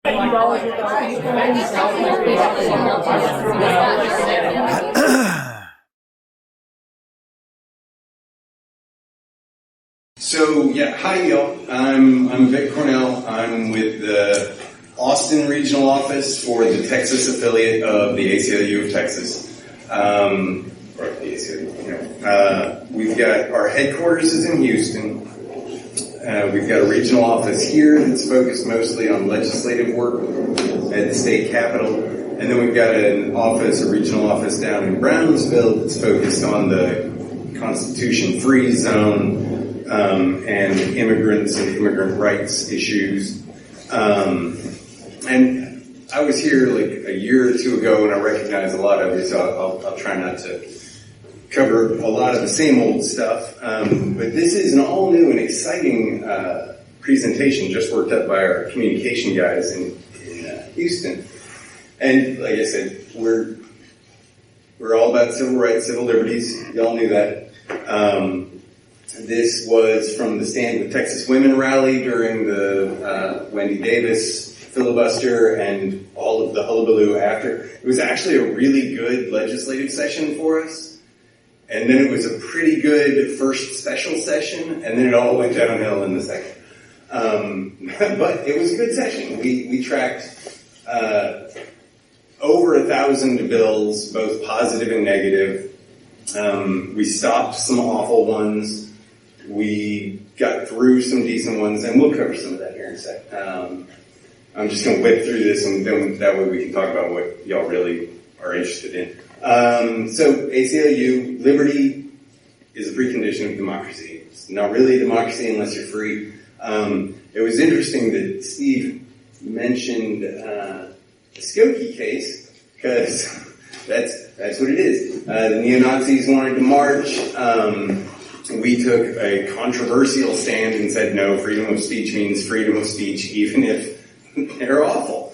So yeah, hi y'all. I'm Vic Cornell. I'm with the Austin Regional Office for the Texas affiliate of the ACLU of Texas. Or the ACLU, we've got our headquarters is in Houston. We've got a regional office here that's focused mostly on legislative work at the state capitol. And then we've got a regional office down in Brownsville that's focused on the Constitution-free zone and immigrants and immigrant rights issues. And I was here like a year or two ago and I recognized a lot of it, so I'll try not to cover a lot of the same old stuff. But this is an all-new and exciting presentation just worked up by our communication guys in Houston. And like I said, we're all about civil rights, civil liberties. Y'all knew that. This was from the Stand with Texas Women rally during the Wendy Davis filibuster and all of the hullabaloo after. It was actually a really good legislative session for us. And then it was a pretty good first special session, and then it all went downhill in the second. But it was a good session. We tracked over 1,000 bills, both positive and negative. We stopped some awful ones. We got through some decent ones, and we'll cover some of that here in a sec. I'm just going to whip through this, and then that way we can talk about what y'all really are interested in. So ACLU, liberty is a precondition of democracy. It's not really a democracy unless you're free. It was interesting that Steve mentioned the Skokie case, because that's what it is. The neo-Nazis wanted to march. We took a controversial stand and said, no, freedom of speech means freedom of speech, even if they're awful.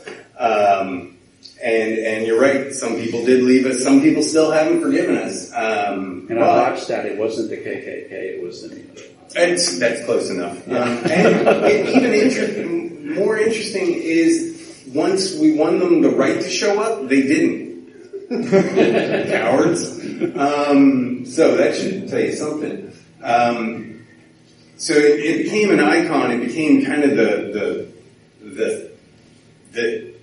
And you're right, some people did leave us, some people still haven't forgiven us. And I watched that, it wasn't the KKK, it was the neo-Nazis. That's close enough. And even more interesting is, once we won them the right to show up, they didn't. Cowards. So that should tell you something. So it became an icon. It became kind of the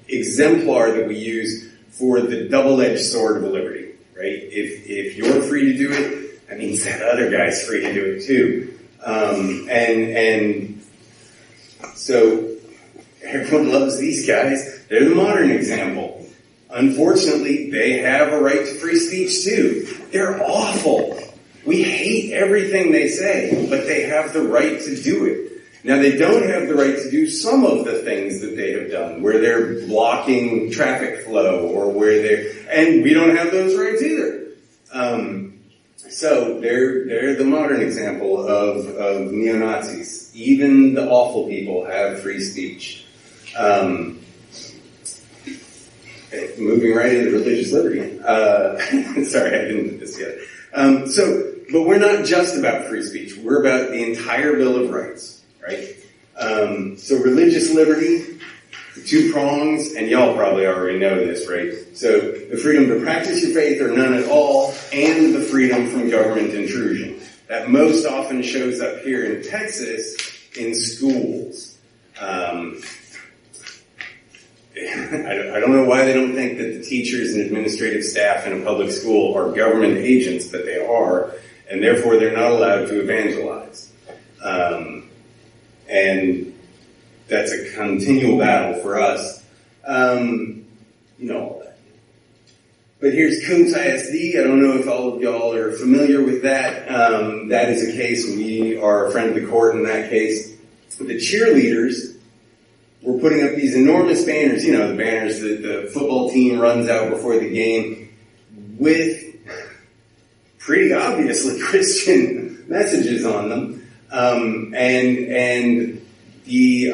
exemplar that we use for the double-edged sword of liberty, right? If you're free to do it, that means that other guy's free to do it too. And so everyone loves these guys. They're the modern example. Unfortunately, they have a right to free speech too. They're awful. We hate everything they say, but they have the right to do it. Now, they don't have the right to do some of the things that they have done, where they're blocking traffic flow, or and we don't have those rights either. So they're the modern example of neo-Nazis. Even the awful people have free speech. Moving right into religious liberty. Sorry, I didn't put this together. But we're not just about free speech. We're about the entire Bill of Rights, right? So religious liberty, the two prongs, and y'all probably already know this, right? So the freedom to practice your faith or none at all, and the freedom from government intrusion. That most often shows up here in Texas in schools. I don't know why they don't think that the teachers and administrative staff in a public school are government agents, but they are, and therefore they're not allowed to evangelize. And that's a continual battle for us. But here's Coons ISD. I don't know if all of y'all are familiar with that. That is a case. We are a friend of the court in that case. The cheerleaders were putting up these enormous banners, the banners that the football team runs out before the game, with pretty obviously Christian messages on them. And the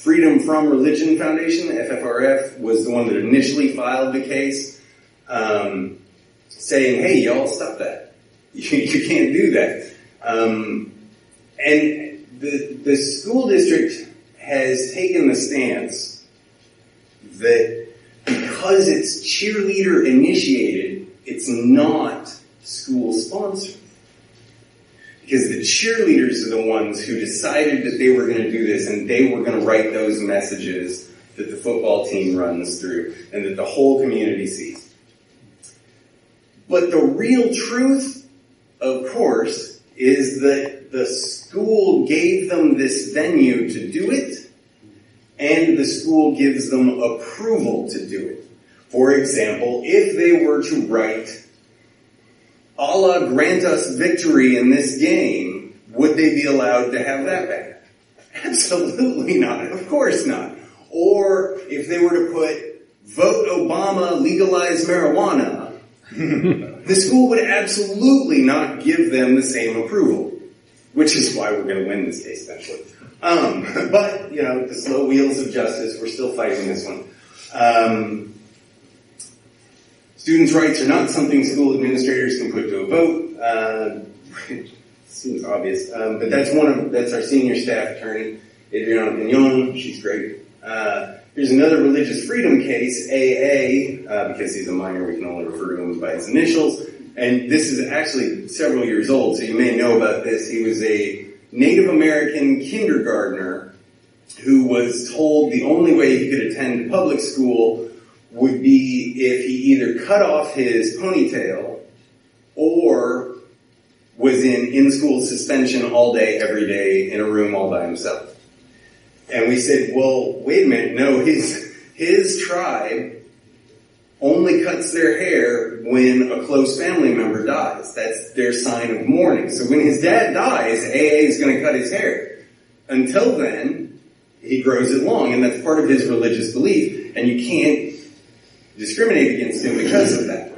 Freedom from Religion Foundation, FFRF, was the one that initially filed the case, saying, hey, y'all, stop that. You can't do that. And the school district has taken the stance that because it's cheerleader initiated, it's not school sponsored. Because the cheerleaders are the ones who decided that they were going to do this, and they were going to write those messages that the football team runs through and that the whole community sees. But the real truth, of course, is that the school gave them this venue to do it, and the school gives them approval to do it. For example, if they were to write, Allah grant us victory in this game, would they be allowed to have that back? Absolutely not. Of course not. Or if they were to put, vote Obama, legalize marijuana, the school would absolutely not give them the same approval, which is why we're going to win this case eventually. But, the slow wheels of justice, we're still fighting this one. Students' rights are not something school administrators can put to a vote. Seems obvious. But that's our senior staff attorney, Adriana Pignon. She's great. Here's another religious freedom case, AA, because he's a minor, we can only refer to him by his initials. And this is actually several years old, so you may know about this. He was a Native American kindergartner who was told the only way he could attend public school would be if he either cut off his ponytail or was in school suspension all day, every day, in a room all by himself. And we said, well, wait a minute, no, his tribe only cuts their hair when a close family member dies. That's their sign of mourning. So when his dad dies, AA is going to cut his hair. Until then, he grows it long, and that's part of his religious belief, and you can't discriminate against him because of that.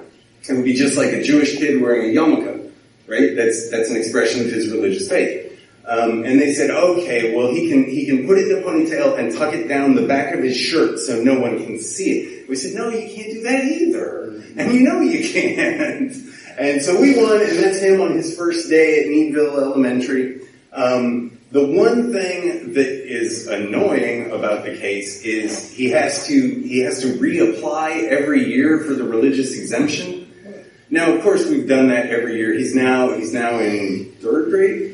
It would be just like a Jewish kid wearing a yarmulke, right? That's an expression of his religious faith. And they said, okay, well, he can put it in a ponytail and tuck it down the back of his shirt so no one can see it. We said, no, you can't do that either. And you can't. And so we won, and that's him on his first day at Needville Elementary. The one thing that is annoying about the case is he has to reapply every year for the religious exemption. Now, of course, we've done that every year. He's now in third grade.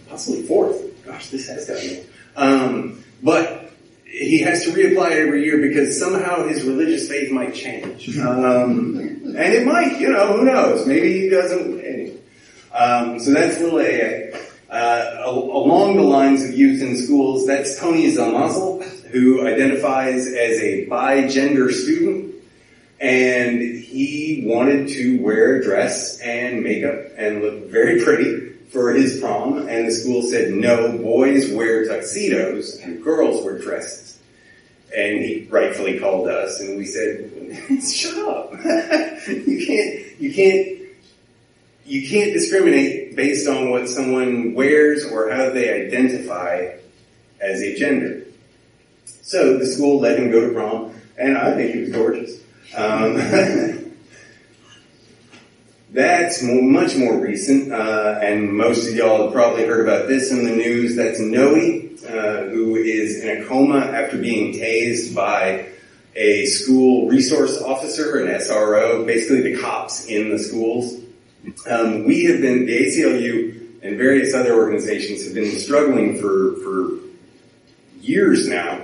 Possibly fourth. Gosh, this has gotten but he has to reapply it every year because somehow his religious faith might change. And it might, who knows? Maybe he doesn't. Anyway. So that's little AA. Along the lines of youth in schools, that's Tony Zamazel, who identifies as a bi-gender student. And he wanted to wear a dress and makeup and look very pretty for his prom, and the school said, no, boys wear tuxedos and girls wear dresses. And he rightfully called us, and we said, shut up. You can't discriminate based on what someone wears or how they identify as a gender. So the school let him go to prom, and I think he was gorgeous. That's much more recent, and most of y'all have probably heard about this in the news. That's Noe, who is in a coma after being tased by a school resource officer, an SRO, basically the cops in the schools. We have been, the ACLU and various other organizations have been struggling for years now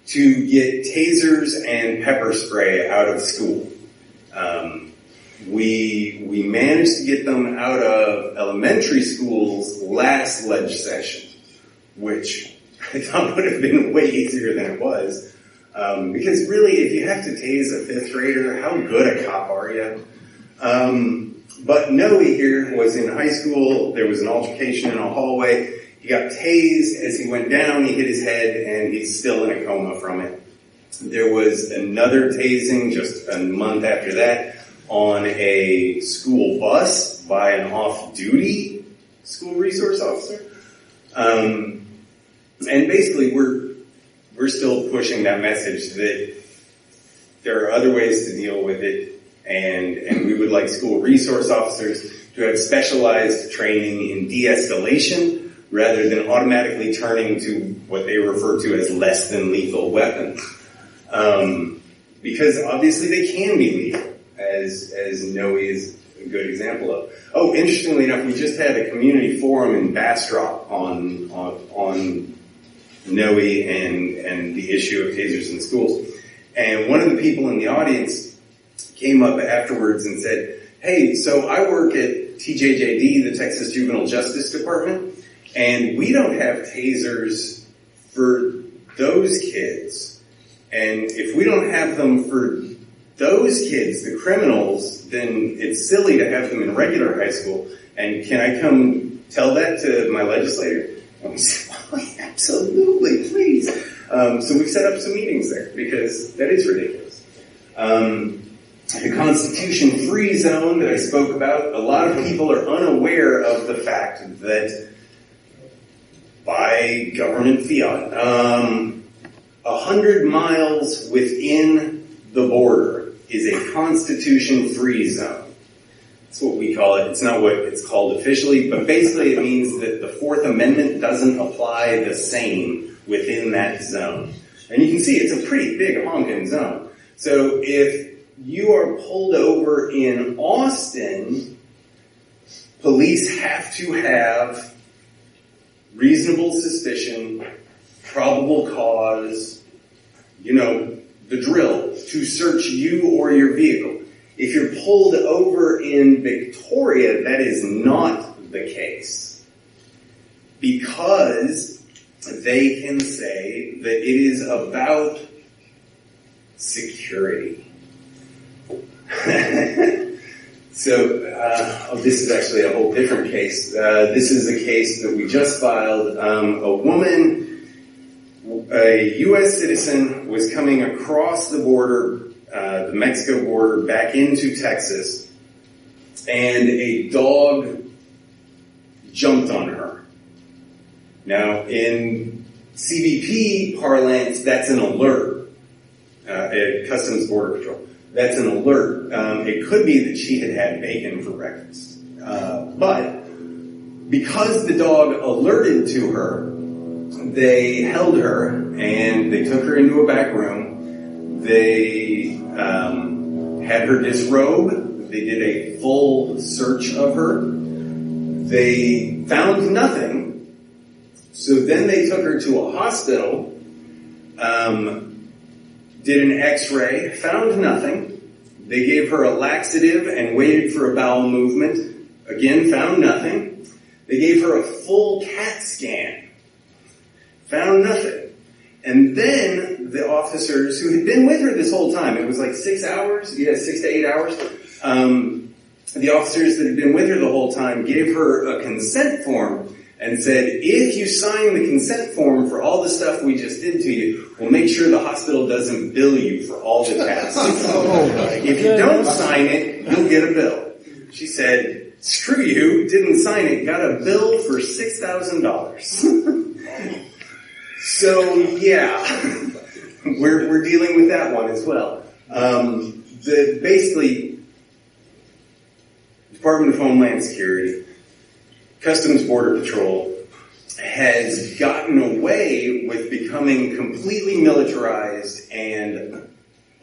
to get tasers and pepper spray out of school. We managed to get them out of elementary schools last legislation, which I thought would have been way easier than it was. Because really, if you have to tase a fifth grader, how good a cop are you? But Noe here was in high school. There was an altercation in a hallway. He got tased. As he went down, he hit his head, and he's still in a coma from it. There was another tasing just a month after that on a school bus by an off-duty school resource officer. And basically, we're still pushing that message that there are other ways to deal with it, and we would like school resource officers to have specialized training in de-escalation rather than automatically turning to what they refer to as less than lethal weapons. Because obviously they can be lethal, as Noe is a good example of. Oh, interestingly enough, we just had a community forum in Bastrop on Noe and the issue of tasers in schools. And one of the people in the audience came up afterwards and said, hey, so I work at TJJD, the Texas Juvenile Justice Department, and we don't have tasers for those kids. And if we don't have them for those kids, the criminals, then it's silly to have them in regular high school. And can I come tell that to my legislator? And we said, oh, absolutely, please. So we've set up some meetings there because that is ridiculous. The Constitution-free zone that I spoke about, a lot of people are unaware of the fact that by government fiat, 100 miles within the border is a Constitution-free zone. That's what we call it. It's not what it's called officially, but basically it means that the Fourth Amendment doesn't apply the same within that zone. And you can see it's a pretty big honking zone. So if you are pulled over in Austin, police have to have reasonable suspicion, probable cause, the drill, to search you or your vehicle. If you're pulled over in Victoria, that is not the case. Because they can say that it is about security. So, this is actually a whole different case. This is a case that we just filed. A woman, a U.S. citizen, was coming across the border, the Mexico border, back into Texas, and a dog jumped on her. Now, in CBP parlance, that's an alert, at Customs Border Patrol. That's an alert. It could be that she had had bacon for breakfast. But because the dog alerted to her, they held her and they took her into a back room. They had her disrobe. They did a full search of her. They found nothing. So then they took her to a hospital, did an x-ray, found nothing. They gave her a laxative and waited for a bowel movement. Again, found nothing. They gave her a full CAT scan. Found nothing. And then the officers who had been with her this whole time, it was like 6 hours, 6 to 8 hours, the officers that had been with her the whole time gave her a consent form and said, if you sign the consent form for all the stuff we just did to you, we'll make sure the hospital doesn't bill you for all the tests. If you don't sign it, you'll get a bill. She said, screw you, didn't sign it, got a bill for $6,000. So, yeah, we're dealing with that one as well. Basically, Department of Homeland Security, Customs Border Patrol has gotten away with becoming completely militarized and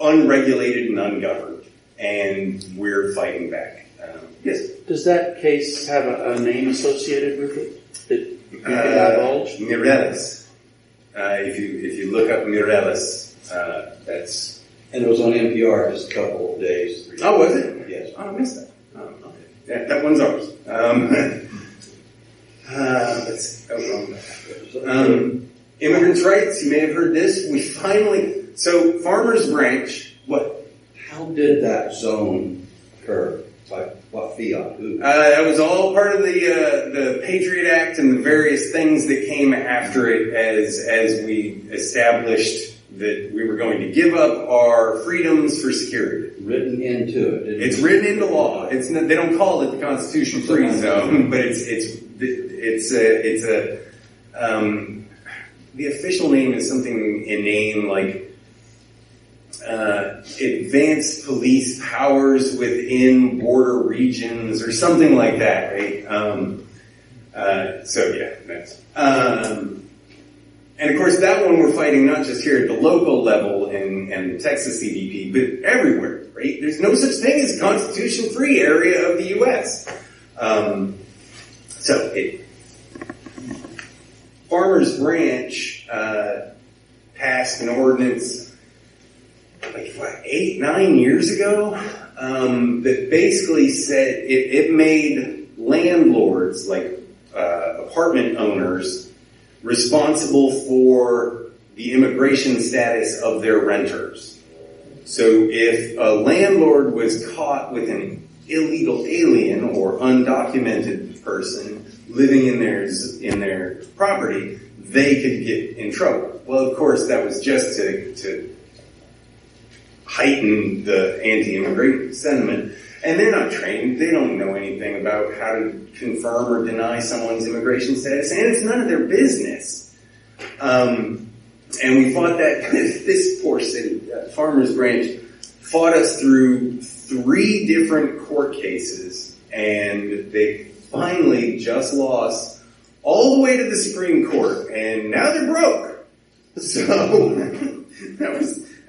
unregulated and ungoverned, and we're fighting back. Yes? Does that case have a name associated with it that you can divulge? Mireles. If you look up Mireles, that's... And it was on NPR just a couple of days. Oh, was it? Yes. Oh, I missed that. Oh, okay. That one's ours. Let's see. Immigrants' rights, you may have heard this. We finally... So, Farmers Branch, what? How did that zone occur? Like, what fiat? Who? That was all part of the Patriot Act and the various things that came after it as we established that we were going to give up our freedoms for security. Written into it. It's written into law. They don't call it the Constitution-free zone, but the official name is something inane like advanced police powers within border regions or something like that, right? That's. And of course, that one we're fighting not just here at the local level and the Texas CDP, but everywhere, right? There's no such thing as a constitution-free area of the U.S. Farmers Branch passed an ordinance 8-9 years ago that basically said it made landlords, like apartment owners, responsible for the immigration status of their renters. So if a landlord was caught with an illegal alien or undocumented person living in their property, they could get in trouble. Well, of course, that was just to heighten the anti-immigrant sentiment. And they're not trained. They don't know anything about how to confirm or deny someone's immigration status, and it's none of their business. And we fought that. This poor city, Farmers Branch, fought us through 3 different court cases, and they finally just lost all the way to the Supreme Court, and now they're broke. So that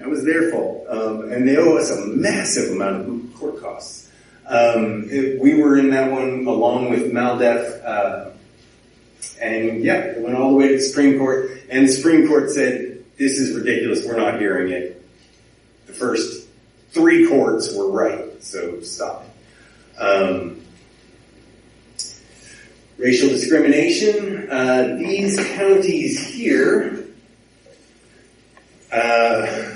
was their fault, and they owe us a massive amount of court costs. We were in that one along with MalDef, and it went all the way to the Supreme Court, and the Supreme Court said, this is ridiculous, we're not hearing it. The first 3 courts were right, so stop it. Racial discrimination, these counties here are...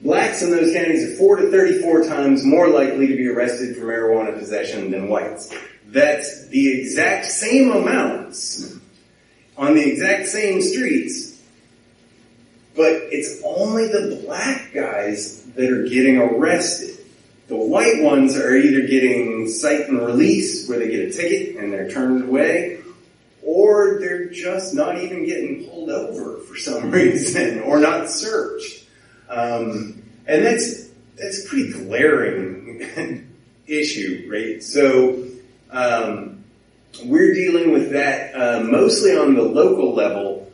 Blacks in those counties are 4 to 34 times more likely to be arrested for marijuana possession than whites. That's the exact same amounts on the exact same streets, but it's only the black guys that are getting arrested. The white ones are either getting cite and release, where they get a ticket and they're turned away, or they're just not even getting pulled over for some reason, or not searched. And that's a pretty glaring issue, right? So, we're dealing with that, mostly on the local level,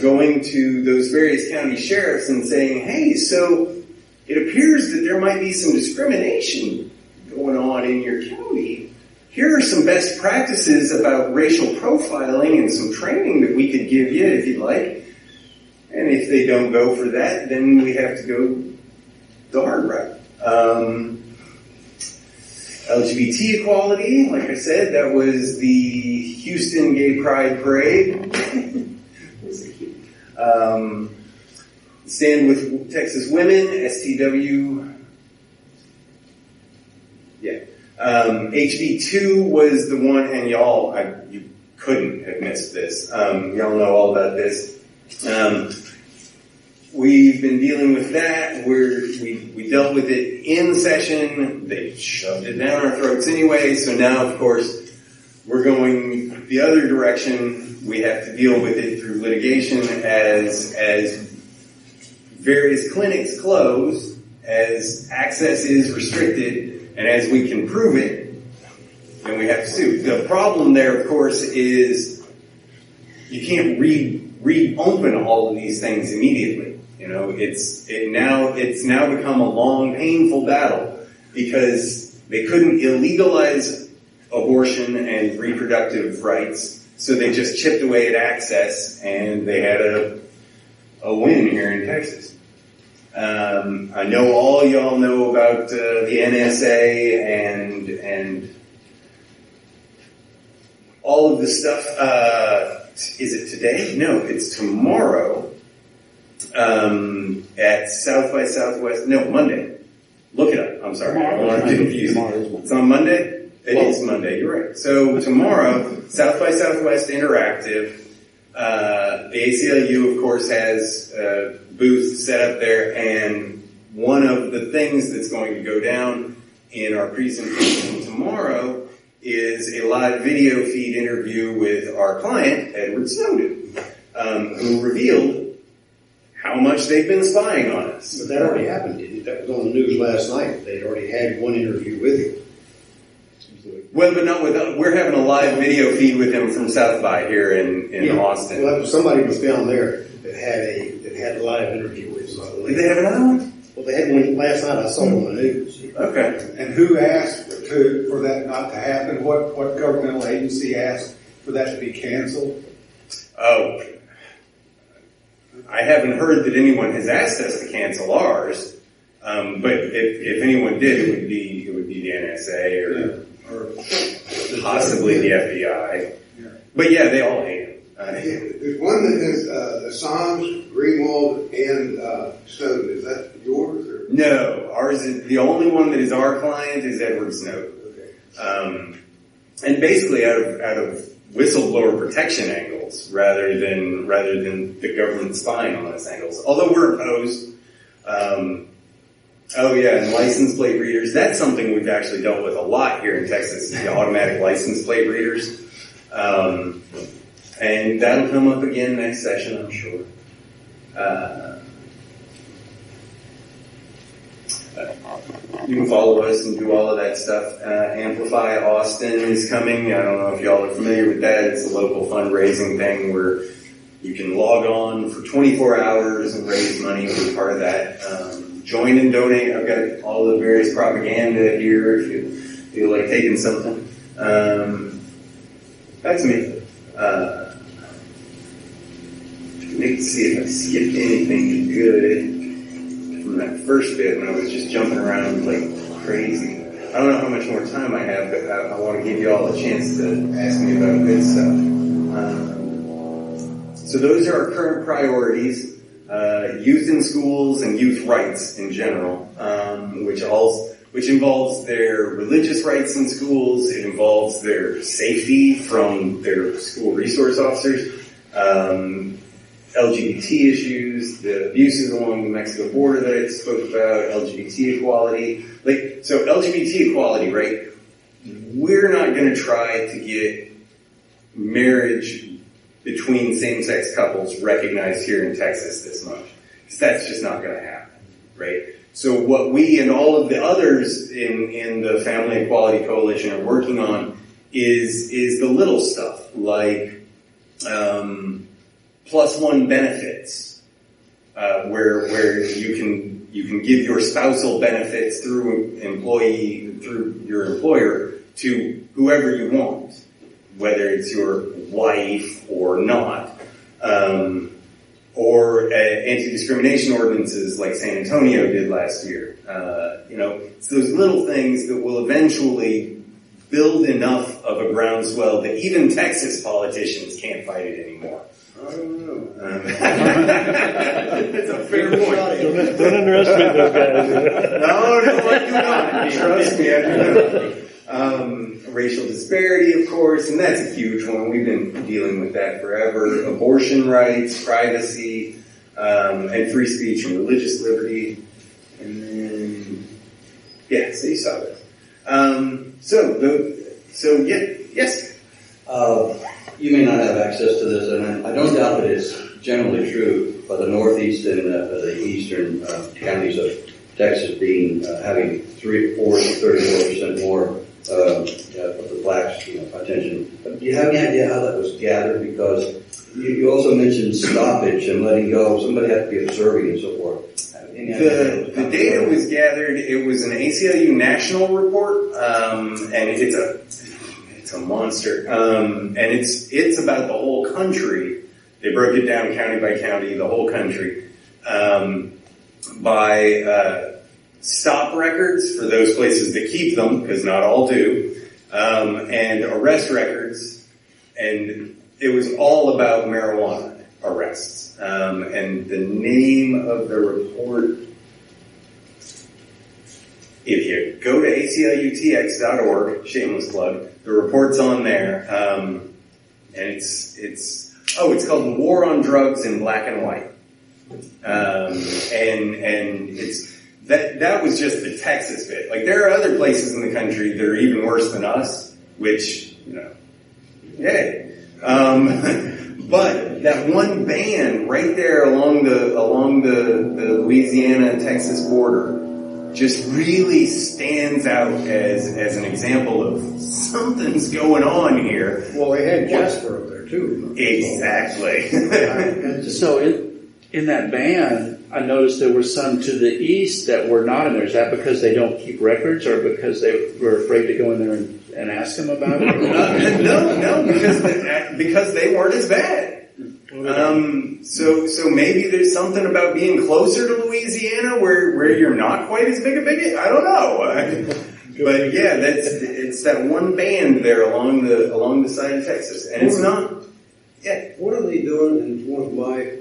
going to those various county sheriffs and saying, hey, so it appears that there might be some discrimination going on in your county. Here are some best practices about racial profiling and some training that we could give you if you'd like. And if they don't go for that, then we have to go the hard route. LGBT equality, like I said, that was the Houston Gay Pride Parade. Stand with Texas Women, STW. HB2 was the one, and you couldn't have missed this. Y'all know all about this. We've been dealing with that. We dealt with it in session. They shoved it down our throats anyway. So now, of course, we're going the other direction. We have to deal with it through litigation as various clinics close, as access is restricted, and as we can prove it, then we have to sue. The problem there, of course, is you can't reopen all of these things immediately. You know, it's now become a long, painful battle because they couldn't illegalize abortion and reproductive rights, so they just chipped away at access, and they had a win here in Texas. I know all y'all know about the NSA and all of the stuff. Is it today? No, it's tomorrow. At South by Southwest, no, Monday. Look it up. I'm sorry. I don't want to confuse you. It's on Monday? It is Monday, you're right. So tomorrow, South by Southwest Interactive, the ACLU, of course, has a booth set up there, and one of the things that's going to go down in our presentation tomorrow is a live video feed interview with our client, Edward Snowden, who revealed how much they've been spying on us. But that already happened, didn't it? That was on the news last night. They'd already had one interview with you. Well, but not with we're having a live video feed with him from South by here in Austin. Well, somebody was down there that had a live interview with him. Did they have another one? Well, they had one last night. I saw it on the news. Okay. And who asked for that not to happen? What governmental agency asked for that to be canceled? Oh, I haven't heard that anyone has asked us to cancel ours. But if anyone did, it would be the NSA or possibly the FBI. Yeah. But yeah, they all hate him. There's one that has Assange, Greenwald, and Snowden. Is that yours? Or? No, ours is the only one that is our client is Edward Snowden. Okay. And basically out of whistleblower protection angles rather than the government spying on us angles. Although we're opposed. Oh yeah, and license plate readers. That's something we've actually dealt with a lot here in Texas, the automatic license plate readers. And that'll come up again next session, I'm sure. You can follow us and do all of that stuff. Amplify Austin is coming. I don't know if y'all are familiar with that. It's a local fundraising thing where you can log on for 24 hours and raise money as part of that. Join and donate. I've got all the various propaganda here if you feel like taking something. That's me. Need to see if I skipped anything good from that first bit when I was just jumping around like crazy. I don't know how much more time I have, but I want to give you all a chance to ask me about good stuff. So those are our current priorities. Youth in schools and youth rights in general, which involves their religious rights in schools. It involves their safety from their school resource officers, LGBT issues, the abuses along the Mexico border that I spoke about, LGBT equality. So LGBT equality, right? We're not going to try to get marriage between same-sex couples recognized here in Texas this much. Because that's just not going to happen, right? So what we and all of the others in the Family Equality Coalition are working on is the little stuff, like +1 benefits, where you can give your spousal benefits through your employer to whoever you want, whether it's your wife or not, or anti-discrimination ordinances like San Antonio did last year. It's those little things that will eventually build enough of a groundswell that even Texas politicians can't fight it anymore. I don't know. That's a fair point. Don't underestimate those guys. No, I do not. Trust me, I do not. Racial disparity, of course, and that's a huge one. We've been dealing with that forever. Abortion rights, privacy, and free speech and religious liberty. And then, so you saw this. Yes. You may not have access to this, and I don't doubt that it's generally true, but the northeast and the eastern counties of Texas having 34% more of the blacks attention. But do you have any idea how that was gathered? Because you also mentioned stoppage and letting go. Somebody had to be observing and so forth. The data was gathered. It was an ACLU national report, and it's a monster. And it's about the whole country. They broke it down county by county, the whole country, by stop records for those places that keep them, because not all do, and arrest records, and it was all about marijuana arrests. And the name of the report, if you go to aclutx.org, shameless plug, the report's on there, and it's called War on Drugs in Black and White. And it's, that was just the Texas bit. Like, there are other places in the country that are even worse than us, which, yay. But that one band right there along the Louisiana-Texas border, just really stands out as an example of something's going on here. Well, they had Jasper up there too. Exactly. So in that band, I noticed there were some to the east that were not in there. Is that because they don't keep records, or because they were afraid to go in there and ask them about it? No, because they weren't as bad. So maybe there's something about being closer to Louisiana where you're not quite as big a bigot. I don't know. But yeah, it's that one band there along the side of Texas, and it's not. Yeah. What are they doing in one of my,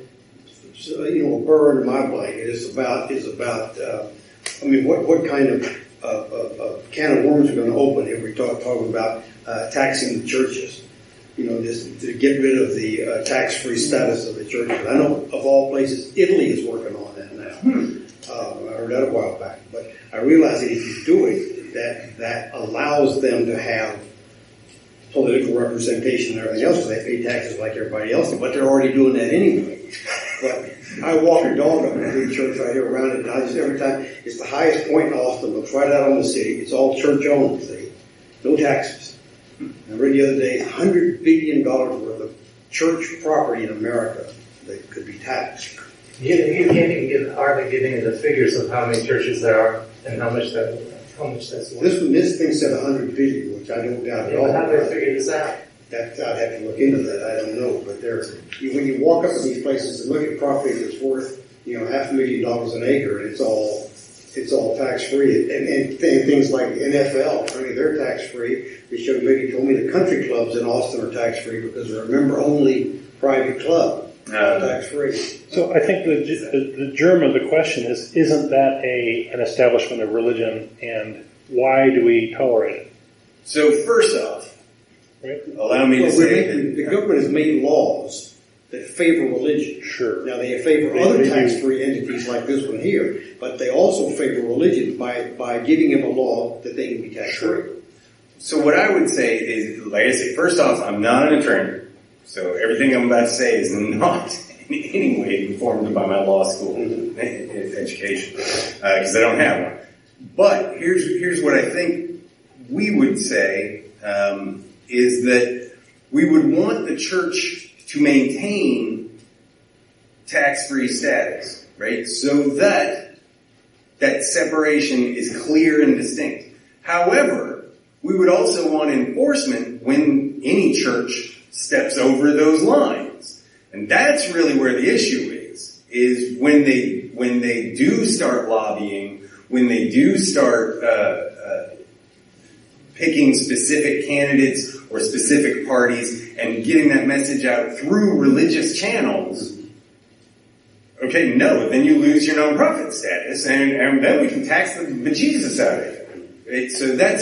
a burr under my blanket is about. What kind of can of worms are going to open if we're talking about taxing the churches? Just to get rid of the tax-free status of the churches. I know of all places, Italy is working on that now. I heard that a while back, but I realize that if you do it, that allows them to have political representation and everything else, because they pay taxes like everybody else, but they're already doing that anyway. But I walk a dog up in a big church right here around it, and I just every time, it's the highest point in Austin, looks right out on the city, it's all church-owned, see? No taxes. I read the other day, $100 billion worth of church property in America that could be taxed. You can't even hardly get into the figures of how many churches there are and how much that's worth. This thing said $100 billion, which I don't doubt at all. How do they figure this out? I'd have to look into that. I don't know, but when you walk up to these places and look at property that's worth $500,000 an acre, and it's all tax free, and things like NFL, they're tax free. Vicky told me the country clubs in Austin are tax free because they're a member only private club, tax free. So I think the germ of the question is: isn't that an establishment of religion, and why do we tolerate it? So first off, right? Allow me to say the government has made laws that favor religion. Sure. Now they favor other tax-free entities like this one here, but they also favor religion by giving them a law that they can be tax-free. Sure. So what I would say is, like I say, first off, I'm not an attorney, so everything I'm about to say is not in any way informed by my law school education, because I don't have one. But here's what I think we would say is that we would want the church to maintain tax-free status, right? So that separation is clear and distinct. However, we would also want enforcement when any church steps over those lines. And that's really where the issue is when they do start lobbying, when they do start picking specific candidates or specific parties and getting that message out through religious channels. Okay, no, then you lose your nonprofit status, and then we can tax the bejesus out of it. Right? So that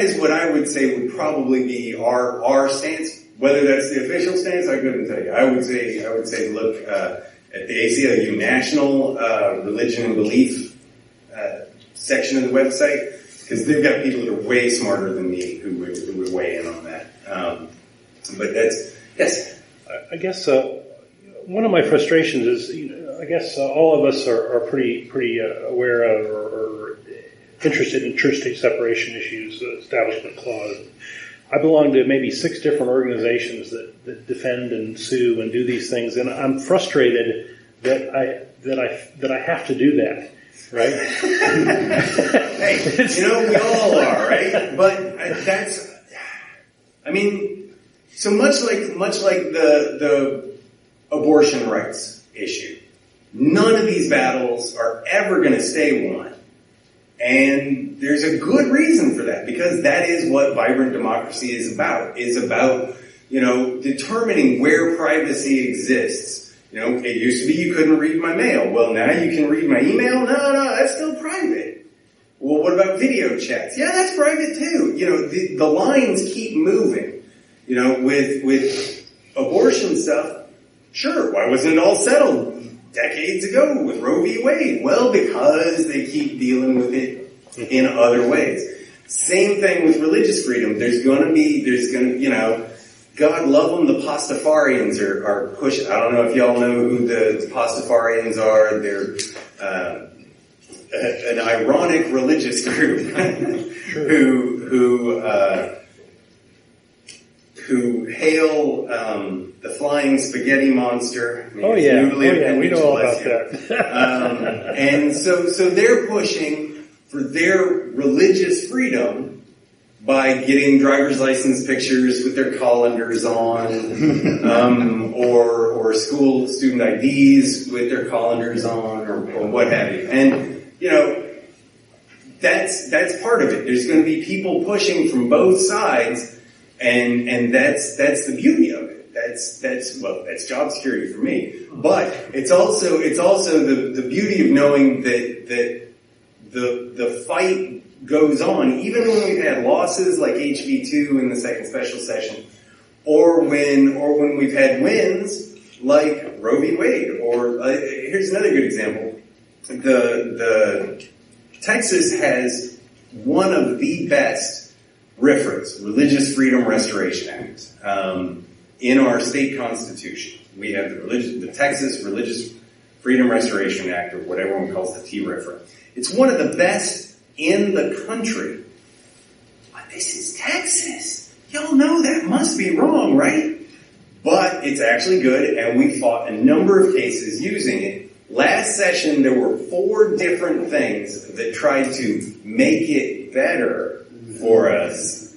is what I would say would probably be our stance. Whether that's the official stance, I couldn't tell you. I would say look at the ACLU National Religion and Belief section of the website, because they've got people that are way smarter than me who would weigh in on that. But yes. I guess one of my frustrations is, I guess all of us are pretty aware of or interested in church-state separation issues, establishment clause. I belong to maybe 6 different organizations that defend and sue and do these things, and I'm frustrated that I have to do that. Right? Hey, we all are, right? But so much like the abortion rights issue, none of these battles are ever going to stay won. And there's a good reason for that, because that is what vibrant democracy is about, determining where privacy exists. It used to be you couldn't read my mail. Well, now you can read my email? No, that's still private. Well, what about video chats? Yeah, that's private too. The lines keep moving. With abortion stuff, sure, why wasn't it all settled decades ago with Roe v. Wade? Well, because they keep dealing with it in other ways. Same thing with religious freedom. There's gonna, God love them, the Pastafarians are pushing. I don't know if y'all know who the Pastafarians are. They're an ironic religious group who hail the flying spaghetti monster. We know all about that. And so they're pushing for their religious freedom by getting driver's license pictures with their colanders on, or school student IDs with their colanders on, or what have you. And, that's part of it. There's going to be people pushing from both sides, and that's the beauty of it. That's job security for me. But it's also the beauty of knowing that the fight goes on, even when we've had losses like HB2 in the second special session, or when we've had wins like Roe v. Wade. Or here's another good example: the Texas has one of the best RFRAs, Religious Freedom Restoration Act, in our state constitution. We have the Texas Religious Freedom Restoration Act, or what everyone calls the TRFRA. It's one of the best in the country. But this is Texas. Y'all know that must be wrong, right? But it's actually good, and we fought a number of cases using it. Last session, there were 4 different things that tried to make it better for us,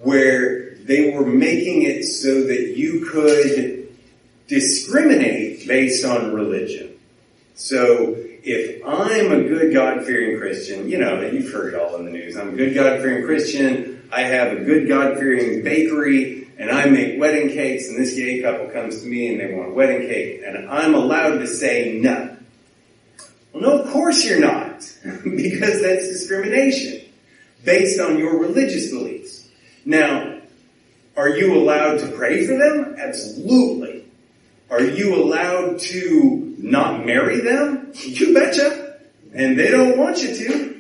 where they were making it so that you could discriminate based on religion. So if I'm a good God-fearing Christian, you've heard it all in the news. I'm a good God-fearing Christian. I have a good God-fearing bakery, and I make wedding cakes, and this gay couple comes to me and they want a wedding cake, and I'm allowed to say no. Well, no, of course you're not, because that's discrimination based on your religious beliefs. Now, are you allowed to pray for them? Absolutely. Are you allowed to not marry them? You betcha. And they don't want you to.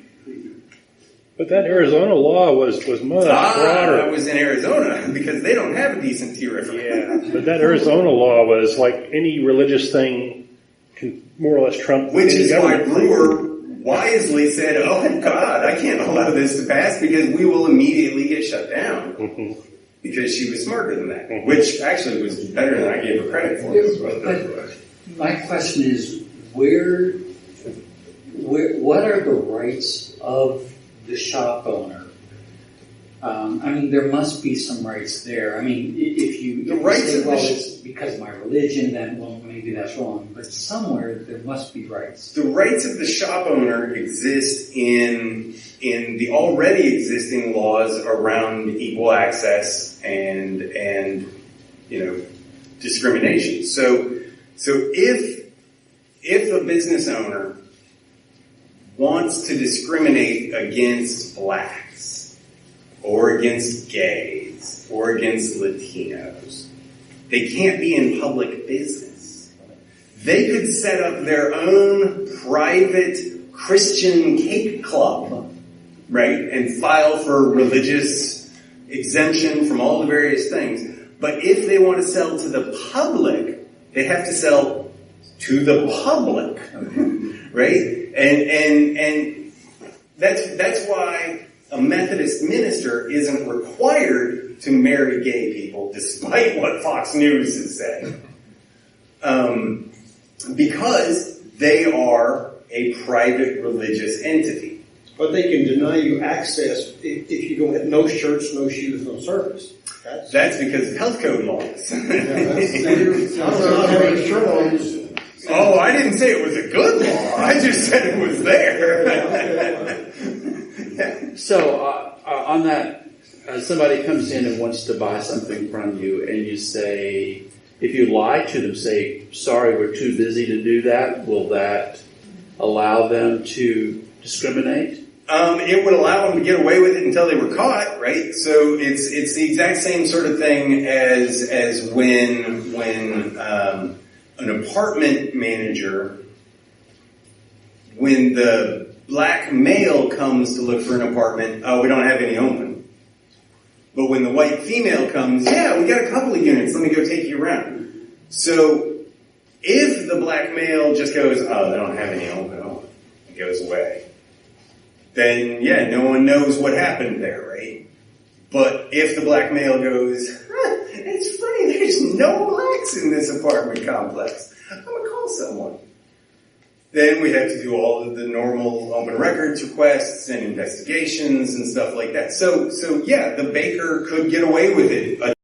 But that Arizona law was much broader. I was in Arizona because they don't have a decent TRFRA. Yeah, but that Arizona law was like any religious thing can more or less trump. Which is why Brewer wisely said, "Oh God, I can't allow this to pass because we will immediately get shut down." Mm-hmm. Because she was smarter than that, mm-hmm. Which actually was better than I gave her credit for. But my question is, what are the rights of the shop owner? There must be some rights there. If you say, well, it's because of my religion, then, well, maybe that's wrong. But somewhere there must be rights. The rights of the shop owner exist in the already existing laws around equal access and discrimination. So if a business owner wants to discriminate against blacks or against gays or against Latinos, they can't be in public business. They could set up their own private Christian cake club, right, and file for religious exemption from all the various things. But if they want to sell to the public, they have to sell to the public, right? And that's why a Methodist minister isn't required to marry gay people, despite what Fox News has said, because they are a private religious entity. But they can deny you access if you don't have no shirts, no shoes, no service. That's because of health code laws. Oh, I didn't say it was a good law. I just said it was there. So, on that, somebody comes in and wants to buy something from you, and you say, if you lie to them, say, sorry, we're too busy to do that, will that allow them to discriminate? It would allow them to get away with it until they were caught, right? So it's the exact same sort of thing as when an apartment manager, when the black male comes to look for an apartment, we don't have any open. But when the white female comes, yeah, we got a couple of units, let me go take you around. So if the black male just goes, they don't have any open, it goes away. then yeah, no one knows what happened there, right? But if the black male goes, it's funny, there's no blacks in this apartment complex, I'm gonna call someone. Then we have to do all of the normal open records requests and investigations and stuff like that. So yeah, the baker could get away with it.